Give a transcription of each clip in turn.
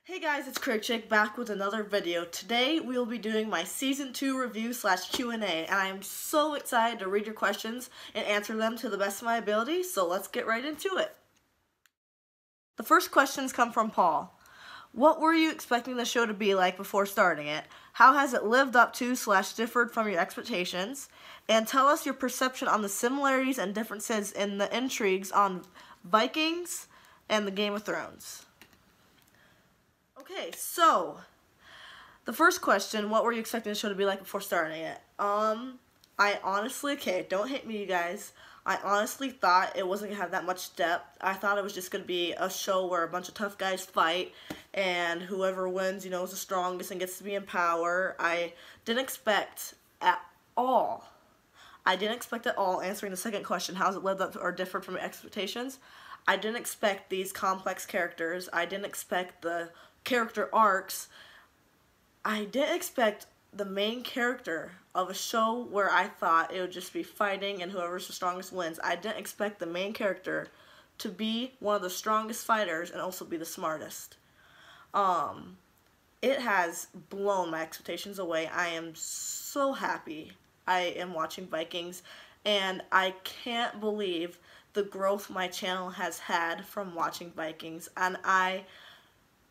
Hey guys, it's Crick Chick back with another video. Today we will be doing my Season 2 review / Q&A, and I am so excited to read your questions and answer them to the best of my ability, so let's get right into it. The first questions come from Paul. What were you expecting the show to be like before starting it? How has it lived up to / differed from your expectations? And tell us your perception on the similarities and differences in the intrigues on Vikings and the Game of Thrones. Okay, so the first question, what were you expecting the show to be like before starting it? I honestly, okay, don't hate me you guys, I honestly thought it wasn't going to have that much depth. I thought it was just going to be a show where a bunch of tough guys fight and whoever wins, you know, is the strongest and gets to be in power. I didn't expect at all, answering the second question, how has it lived up to or differed from your expectations? I didn't expect these complex characters. I didn't expect the character arcs. I didn't expect the main character of a show where I thought it would just be fighting and whoever's the strongest wins. I didn't expect the main character to be one of the strongest fighters and also be the smartest. It has blown my expectations away. I am so happy I am watching Vikings, and I can't believe the growth my channel has had from watching Vikings, and I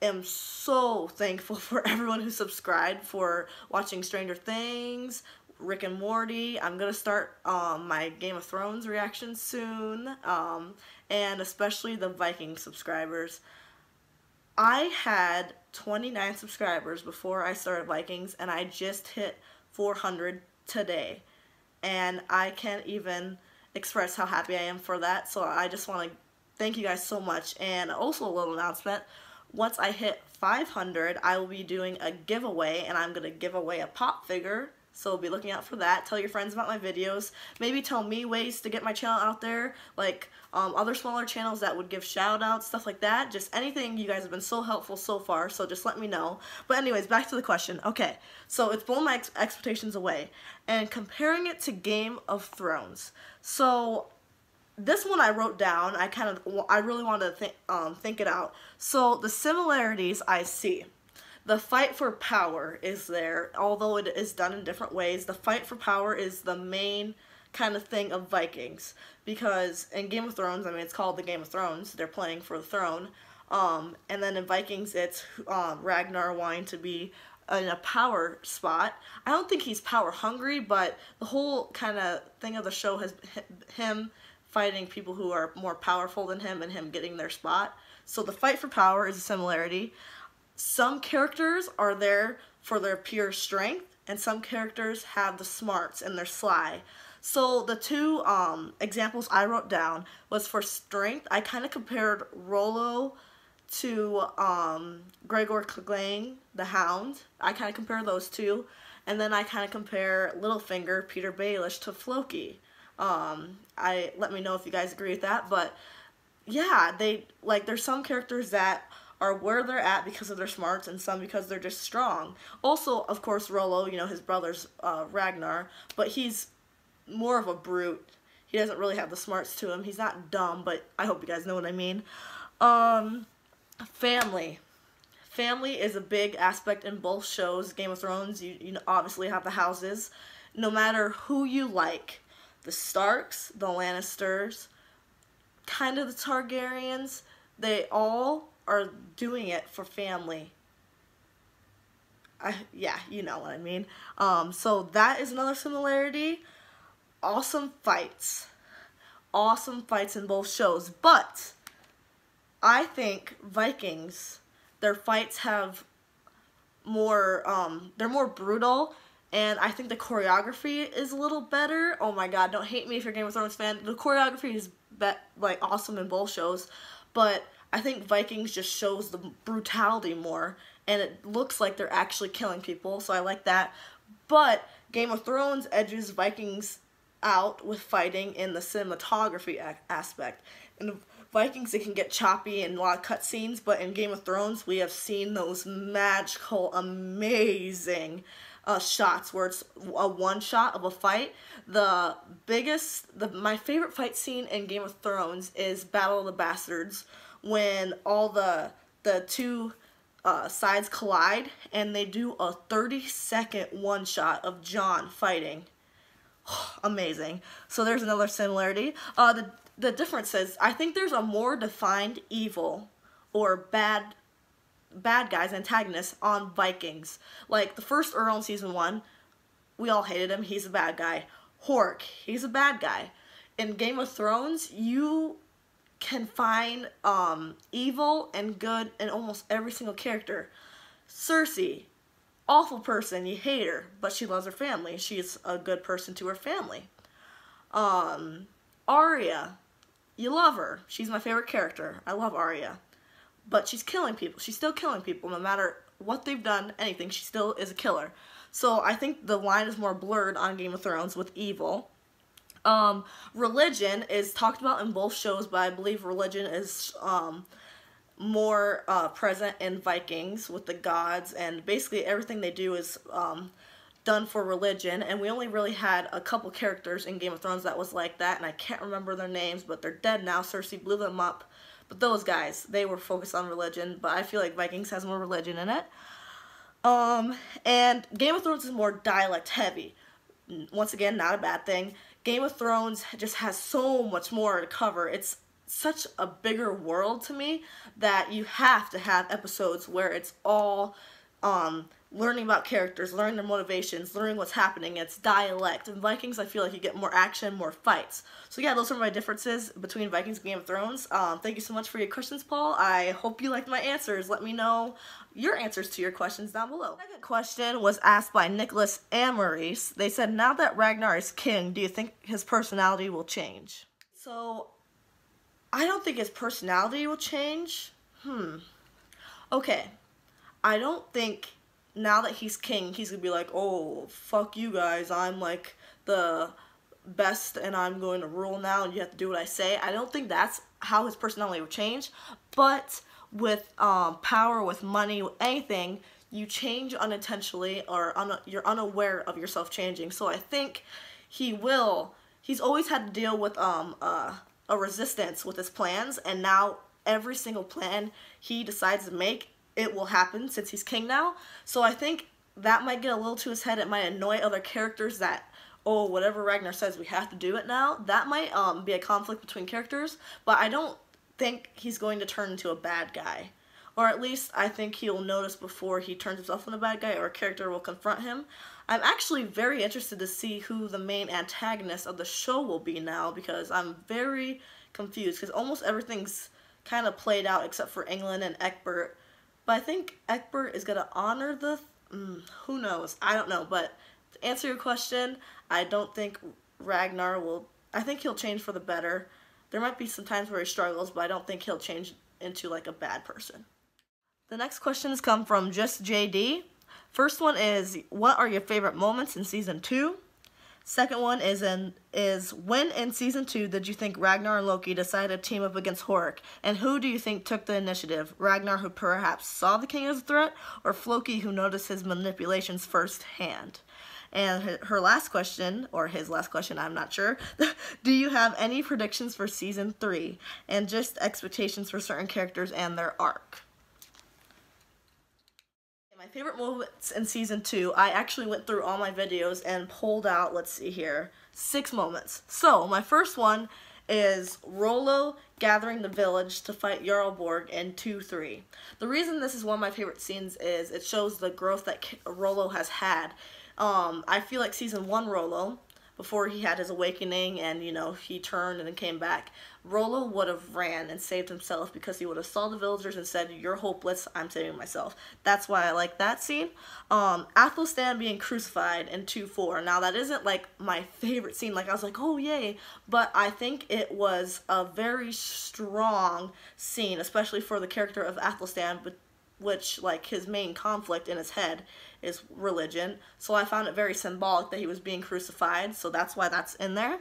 am so thankful for everyone who subscribed, for watching Stranger Things, Rick and Morty. I'm gonna start my Game of Thrones reaction soon, and especially the Viking subscribers. I had 29 subscribers before I started Vikings, and I just hit 400 today, and I can't even express how happy I am for that. So I just want to thank you guys so much. And also a little announcement, once I hit 500, I will be doing a giveaway, and I'm going to give away a pop figure, so be looking out for that. Tell your friends about my videos. Maybe tell me ways to get my channel out there, like other smaller channels that would give shout outs, stuff like that. Just anything. You guys have been so helpful so far, so just let me know. But anyways, back to the question. Okay, so it's blown my expectations away. And comparing it to Game of Thrones. So this one I wrote down. I really wanted to think it out. So the similarities I see. The fight for power is there, although it is done in different ways. The fight for power is the main kind of thing of Vikings, because in Game of Thrones, I mean, it's called the Game of Thrones, they're playing for the throne, and then in Vikings, it's Ragnar wanting to be in a power spot. I don't think he's power hungry, but the whole kind of thing of the show has him fighting people who are more powerful than him and him getting their spot. So the fight for power is a similarity. Some characters are there for their pure strength, and some characters have the smarts and they're sly. So the two examples I wrote down was for strength. I kind of compared Rollo to Gregor Clegane, the Hound. I kind of compare those two. And then I kind of compare Littlefinger, Peter Baelish, to Floki. Let me know if you guys agree with that. But yeah, there's some characters that are where they're at because of their smarts, and some because they're just strong. Also, of course, Rollo, you know, his brother's Ragnar, but he's more of a brute. He doesn't really have the smarts to him. He's not dumb, but I hope you guys know what I mean. Family. Family is a big aspect in both shows. Game of Thrones, you obviously have the houses. No matter who you like, the Starks, the Lannisters, kind of the Targaryens, they all are doing it for family. Yeah, you know what I mean. So that is another similarity. Awesome fights. Awesome fights in both shows. But I think Vikings, their fights have more, they're more brutal, and I think the choreography is a little better. Oh my god, don't hate me if you're a Game of Thrones fan. The choreography is awesome in both shows, but I think Vikings just shows the brutality more, and it looks like they're actually killing people, so I like that. But Game of Thrones edges Vikings out with fighting in the cinematography aspect. In Vikings, it can get choppy and a lot of cutscenes, but in Game of Thrones, we have seen those magical, amazing shots where it's a one shot of a fight. My favorite fight scene in Game of Thrones is Battle of the Bastards, when all the two sides collide, and they do a 30-second one-shot of Jon fighting. Amazing. So there's another similarity. The difference is, I think there's a more defined evil or bad guys, antagonists on Vikings. Like the first Earl in season 1, we all hated him. He's a bad guy. Hork, he's a bad guy. In Game of Thrones, you can find evil and good in almost every single character. Cersei, awful person, you hate her, but she loves her family. She's a good person to her family. Arya, you love her. She's my favorite character. I love Arya. But she's killing people. She's still killing people no matter what they've done, anything. She still is a killer. So I think the line is more blurred on Game of Thrones with evil. Religion is talked about in both shows, but I believe religion is more present in Vikings with the gods, and basically everything they do is done for religion. And we only really had a couple characters in Game of Thrones that was like that, and I can't remember their names, but they're dead now. Cersei blew them up. But those guys, they were focused on religion, but I feel like Vikings has more religion in it. And Game of Thrones is more dialect heavy. Once again, not a bad thing. Game of Thrones just has so much more to cover. It's such a bigger world to me that you have to have episodes where it's all learning about characters, learning their motivations, learning what's happening. It's dialect. In Vikings, I feel like you get more action, more fights. So yeah, those are my differences between Vikings and Game of Thrones. Thank you so much for your questions, Paul. I hope you liked my answers. Let me know your answers to your questions down below. The second question was asked by Nicholas and Maurice. They said, now that Ragnar is king, do you think his personality will change? So, I don't think his personality will change. Okay. I don't think now that he's king, he's gonna be like, oh, fuck you guys, I'm like the best and I'm going to rule now and you have to do what I say. I don't think that's how his personality will change, but with power, with money, with anything, you change unintentionally, or you're unaware of yourself changing. So I think he's always had to deal with a resistance with his plans, and now every single plan he decides to make, it will happen since he's king now. So I think that might get a little to his head. It might annoy other characters that, oh, whatever Ragnar says, we have to do it now. That might be a conflict between characters, but I don't think he's going to turn into a bad guy. Or at least I think he'll notice before he turns himself into a bad guy, or a character will confront him. I'm actually very interested to see who the main antagonist of the show will be now, because I'm very confused, because almost everything's kind of played out except for England and Egbert. But I think Egbert is going to honor the... who knows? I don't know. But to answer your question, I don't think Ragnar will... I think he'll change for the better. There might be some times where he struggles, but I don't think he'll change into like a bad person. The next questions come from Just JD. First one is, what are your favorite moments in Season 2? Second one is when in Season 2 did you think Ragnar and Loki decided to team up against Hork? And who do you think took the initiative? Ragnar, who perhaps saw the king as a threat, or Floki, who noticed his manipulations firsthand? And her last question, or his last question, I'm not sure. Do you have any predictions for Season 3? And just expectations for certain characters and their arc? My favorite moments in Season 2, I actually went through all my videos and pulled out, let's see here, 6 moments. So, my first one is Rollo gathering the village to fight Jarlborg in 2-3. The reason this is one of my favorite scenes is it shows the growth that Rollo has had. I feel like Season 1 Rollo, before he had his awakening and, you know, he turned and then came back, Rollo would have ran and saved himself, because he would have saw the villagers and said, you're hopeless, I'm saving myself. That's why I like that scene. Athelstan being crucified in 2-4. Now, that isn't, like, my favorite scene. Like, I was like, oh, yay. But I think it was a very strong scene, especially for the character of Athelstan, which, like, his main conflict in his head is religion. So I found it very symbolic that he was being crucified, so that's why that's in there.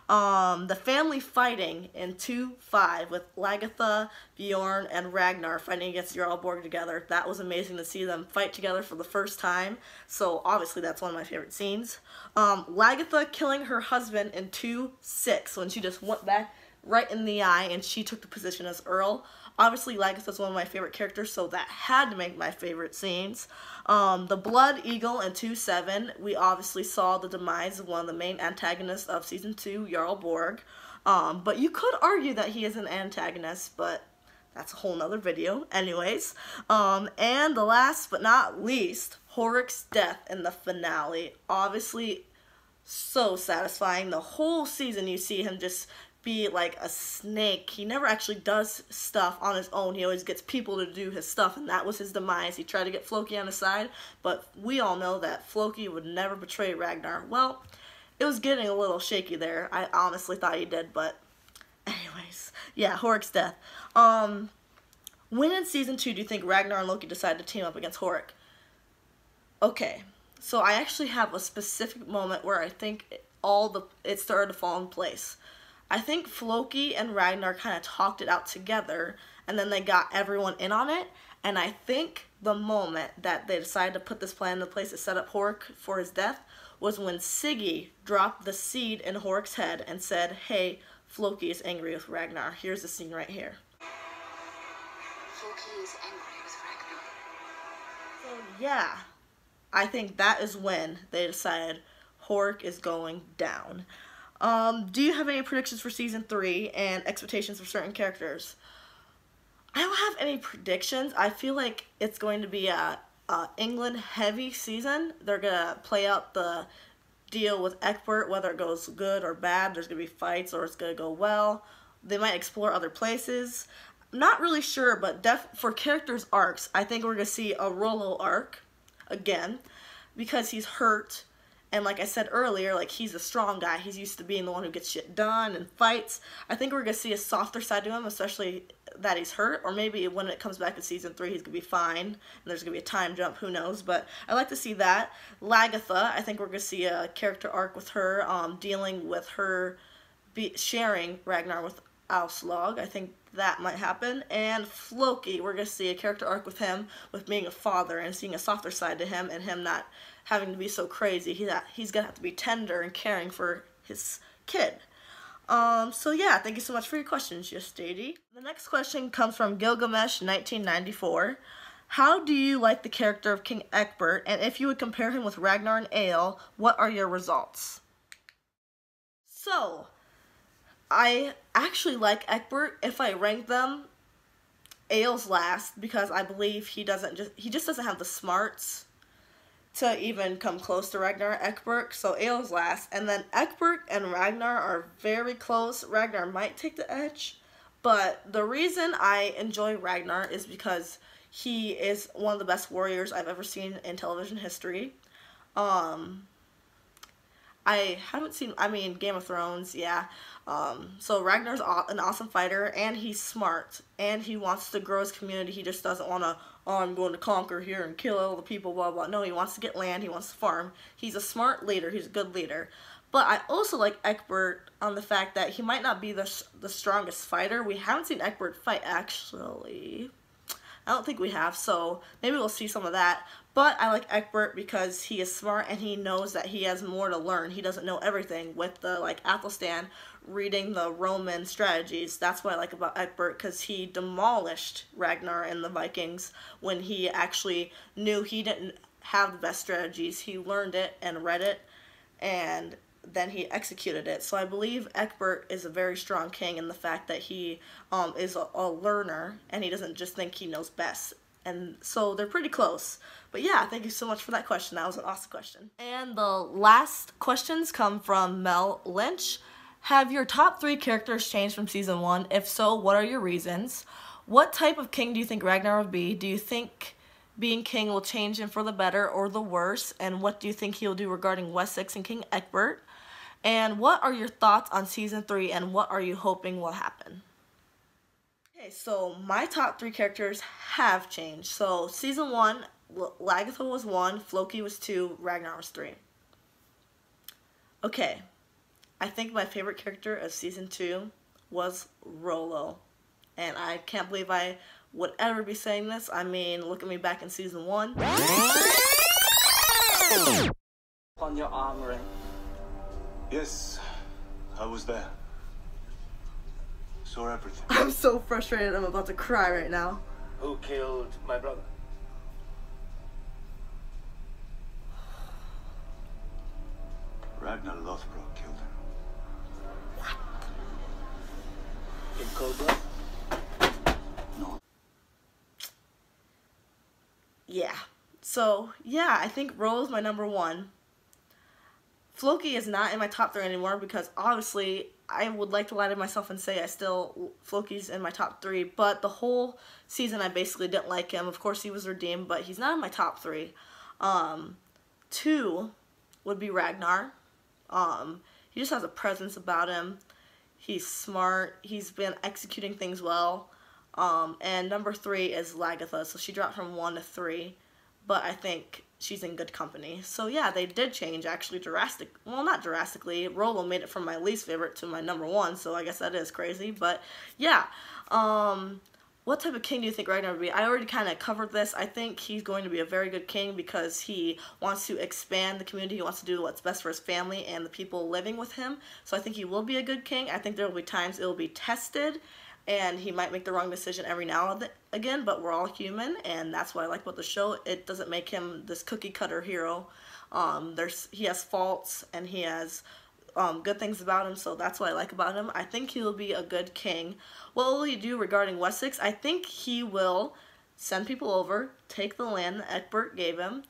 The family fighting in 2-5 with Lagertha, Bjorn, and Ragnar fighting against Jarlborg together. That was amazing to see them fight together for the first time, so obviously that's one of my favorite scenes. Lagertha killing her husband in 2-6 when she just went back right in the eye and she took the position as Earl. Obviously, Lagertha is one of my favorite characters, so that had to make my favorite scenes. The Blood Eagle in 2-7, we obviously saw the demise of one of the main antagonists of Season 2, Jarl Borg. But you could argue that he is an antagonist, but that's a whole nother video. Anyways, and the last but not least, Horik's death in the finale. Obviously, so satisfying. The whole season you see him just be like a snake. He never actually does stuff on his own. He always gets people to do his stuff, and that was his demise. He tried to get Floki on his side, but we all know that Floki would never betray Ragnar. Well, it was getting a little shaky there. I honestly thought he did, but anyways, yeah, Horik's death. When in Season 2 do you think Ragnar and Loki decided to team up against Horik? Okay, so I actually have a specific moment where I think it started to fall in place. I think Floki and Ragnar kind of talked it out together, and then they got everyone in on it, and I think the moment that they decided to put this plan into place to set up Horik for his death was when Siggy dropped the seed in Horik's head and said, hey, Floki is angry with Ragnar. Here's the scene right here. Floki is angry with Ragnar. So yeah, I think that is when they decided Horik is going down. Do you have any predictions for Season 3 and expectations for certain characters? I don't have any predictions. I feel like it's going to be a England-heavy season. They're going to play out the deal with Egbert, whether it goes good or bad. There's going to be fights or it's going to go well. They might explore other places. I'm not really sure, but for characters' arcs, I think we're going to see a Rollo arc again because he's hurt. And like I said earlier, like he's a strong guy. He's used to being the one who gets shit done and fights. I think we're going to see a softer side to him, especially that he's hurt. Or maybe when it comes back in Season 3, he's going to be fine. And there's going to be a time jump, who knows. But I like to see that. Lagertha, I think we're going to see a character arc with her, dealing with her sharing Ragnar with Aslog. I think that might happen. And Floki, we're going to see a character arc with him, with being a father and seeing a softer side to him and him not having to be so crazy. He's going to have to be tender and caring for his kid. So yeah, thank you so much for your questions, Justady. The next question comes from Gilgamesh 1994. How do you like the character of King Egbert, and if you would compare him with Ragnar and Egil, what are your results? So, I actually like Egbert. If I rank them, Egil's last because I believe he just doesn't have the smarts to even come close to Ragnar and Egbert, so Egil's last. And then Egbert and Ragnar are very close. Ragnar might take the edge, but the reason I enjoy Ragnar is because he is one of the best warriors I've ever seen in television history. I haven't seen, Game of Thrones, yeah. So Ragnar's an awesome fighter, and he's smart, and he wants to grow his community. He just doesn't want to, I'm going to conquer here and kill all the people, blah, blah. No, he wants to get land, he wants to farm. He's a smart leader, he's a good leader. But I also like Egbert on the fact that he might not be the strongest fighter. We haven't seen Egbert fight, actually. I don't think we have, so maybe we'll see some of that. But I like Egbert because he is smart and he knows that he has more to learn. He doesn't know everything. With the Athelstan reading the Roman strategies, that's what I like about Egbert, because he demolished Ragnar and the Vikings when he actually knew he didn't have the best strategies. He learned it and read it, and then he executed it. So I believe Egbert is a very strong king in the fact that he is a learner and he doesn't just think he knows best. And so they're pretty close. But yeah, thank you so much for that question. That was an awesome question. And the last questions come from Mel Lynch. Have your top 3 characters changed from Season 1? If so, what are your reasons? What type of king do you think Ragnar would be? Do you think being king will change him for the better or the worse? And what do you think he'll do regarding Wessex and King Egbert? And what are your thoughts on Season 3 and what are you hoping will happen? Okay, so my top 3 characters have changed. So Season 1, Lagertha was 1, Floki was 2, Ragnar was 3. Okay, I think my favorite character of Season 2 was Rollo. And I can't believe I would ever be saying this. I mean, look at me back in Season 1. On your arm ring. Yes, I was there. Saw everything. I'm so frustrated. I'm about to cry right now. Who killed my brother? Ragnar Lothbrok killed him. In cold blood? No. Yeah. So, yeah, I think Roll's my number 1. Floki is not in my top 3 anymore because obviously I would like to lie to myself and say Floki's in my top 3, but the whole season I basically didn't like him. Of course he was redeemed, but he's not in my top 3. 2 would be Ragnar. He just has a presence about him. He's smart. He's been executing things well. And number 3 is Lagatha. So she dropped from 1 to 3, but I think she's in good company. So yeah, they did change actually well, not drastically. Rolo made it from my least favorite to my number 1, so I guess that is crazy. But yeah, what type of king do you think Ragnar would be? I already kind of covered this. I think he's going to be a very good king because he wants to expand the community. He wants to do what's best for his family and the people living with him. So I think he will be a good king. I think there will be times it will be tested and he might make the wrong decision every now and again, but we're all human, and that's what I like about the show. It doesn't make him this cookie cutter hero. He has faults and he has good things about him, so that's what I like about him. I think he will be a good king. What will he do regarding Wessex? I think he will send people over, take the land that Egbert gave him,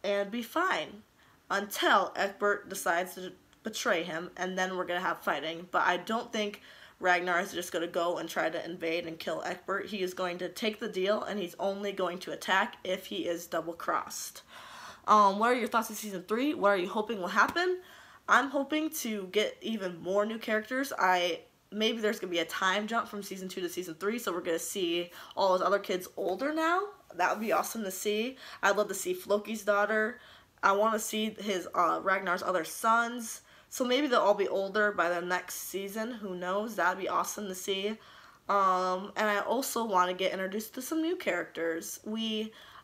and be fine until Egbert decides to betray him, and then we're going to have fighting. But I don't think Ragnar is just going to go and try to invade and kill Egbert. He is going to take the deal, and he's only going to attack if he is double-crossed. What are your thoughts on Season 3? What are you hoping will happen? I'm hoping to get even more new characters. Maybe there's going to be a time jump from Season 2 to Season 3, so we're going to see all those other kids older now. That would be awesome to see. I'd love to see Floki's daughter. I want to see his Ragnar's other sons. So maybe they'll all be older by the next season. Who knows? That would be awesome to see. And I also want to get introduced to some new characters.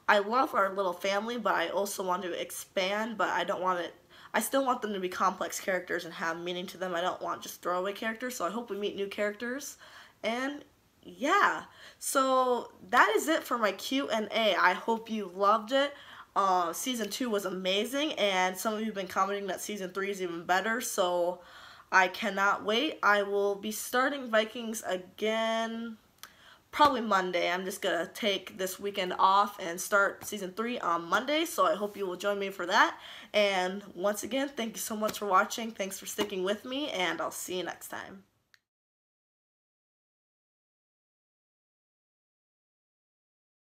I love our little family, but I also want to expand, but I still want them to be complex characters and have meaning to them. I don't want just throwaway characters, so I hope we meet new characters. And yeah, so that is it for my Q&A. I hope you loved it. Season 2 was amazing, and some of you have been commenting that Season 3 is even better, so I cannot wait. I will be starting Vikings again probably Monday. I'm just going to take this weekend off and start Season 3 on Monday, so I hope you will join me for that. And once again, thank you so much for watching. Thanks for sticking with me, and I'll see you next time.